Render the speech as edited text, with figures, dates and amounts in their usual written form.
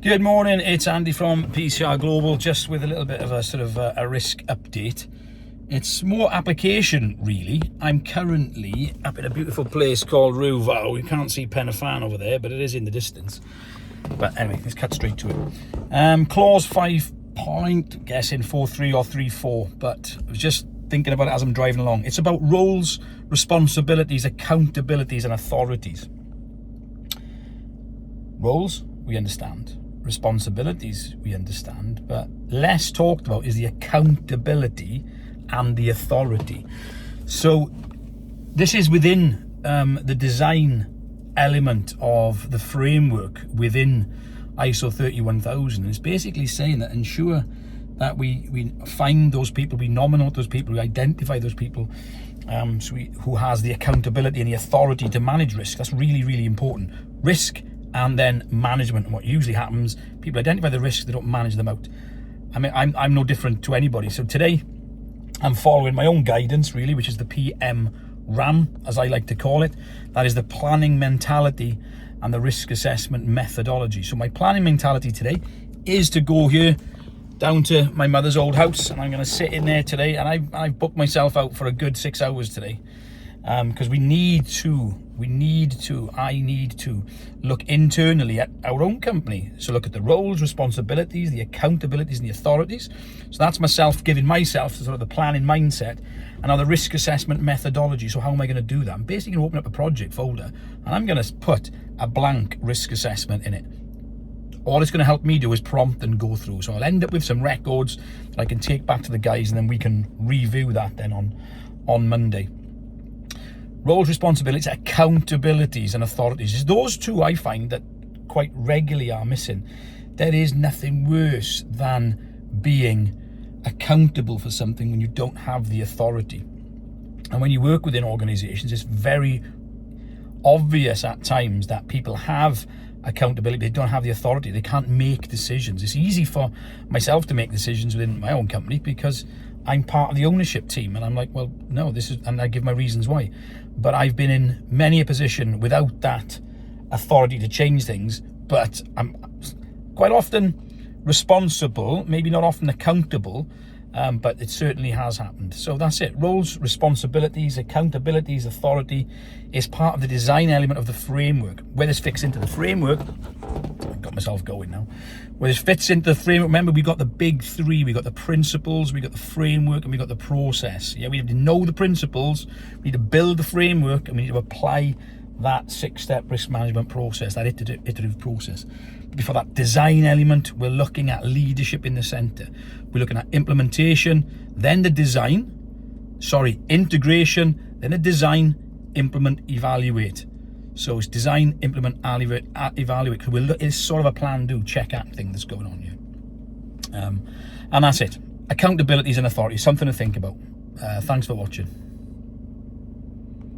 Good morning, it's Andy from PCR Global, just with a little bit of a sort of a risk update. It's more application, really. I'm currently up in a beautiful place called Ruvau. You can't see Pen y Fan over there, but it is in the distance. But anyway, let's cut straight to it. Clause 5 point, guessing 4.3 or 3.4, but I was just thinking about it as I'm driving along. It's about roles, responsibilities, accountabilities and authorities. Roles, we understand. Responsibilities, we understand, but less talked about is the accountability and the authority. So this is within the design element of the framework within ISO 31000. It's basically saying that ensure that we find those people, we nominate those people, we identify those people who has the accountability and the authority to manage risk. That's really, really important. Risk and then management. And what usually happens, people identify the risks, they don't manage them out. I mean, I'm no different to anybody. So today I'm following my own guidance, really, which is the PM-RAM, as I like to call it. That is the planning mentality and the risk assessment methodology. So my planning mentality today is to go here down to my mother's old house, and I'm going to sit in there today, and I've booked myself out for a good 6 hours today, because I need to look internally at our own company. So look at the roles, responsibilities, the accountabilities and the authorities. So that's myself giving myself sort of the planning mindset, and now the risk assessment methodology. So how am I going to do that? I'm basically going to open up a project folder and I'm going to put a blank risk assessment in it. All it's going to help me do is prompt and go through. So I'll end up with some records that I can take back to the guys, and then we can review that then on Monday. Roles, responsibilities, accountabilities and authorities. Those two I find that quite regularly are missing. There is nothing worse than being accountable for something when you don't have the authority. And when you work within organizations, it's very obvious at times that people have accountability, they don't have the authority, they can't make decisions. It's easy for myself to make decisions within my own company because I'm part of the ownership team, and I'm like, well, no, this is, and I give my reasons why. But I've been in many a position without that authority to change things, but I'm quite often responsible, maybe not often accountable, but it certainly has happened. So that's it. Roles, responsibilities, accountabilities, authority is part of the design element of the framework. Where this fits into the framework, I've got myself going now. Where this fits into the framework, remember, we got the big three. We got the principles, we got the framework, and we got the process. Yeah, we have to know the principles, we need to build the framework, and we need to apply that 6-step risk management process, that iterative process. Before that design element, we're looking at leadership in the center. We're looking at implementation, then the integration, then the design, implement, evaluate. So it's design, implement, evaluate. Because it's sort of a plan, do, check, act thing that's going on here. And that's it. Accountabilities and authorities, something to think about. Thanks for watching.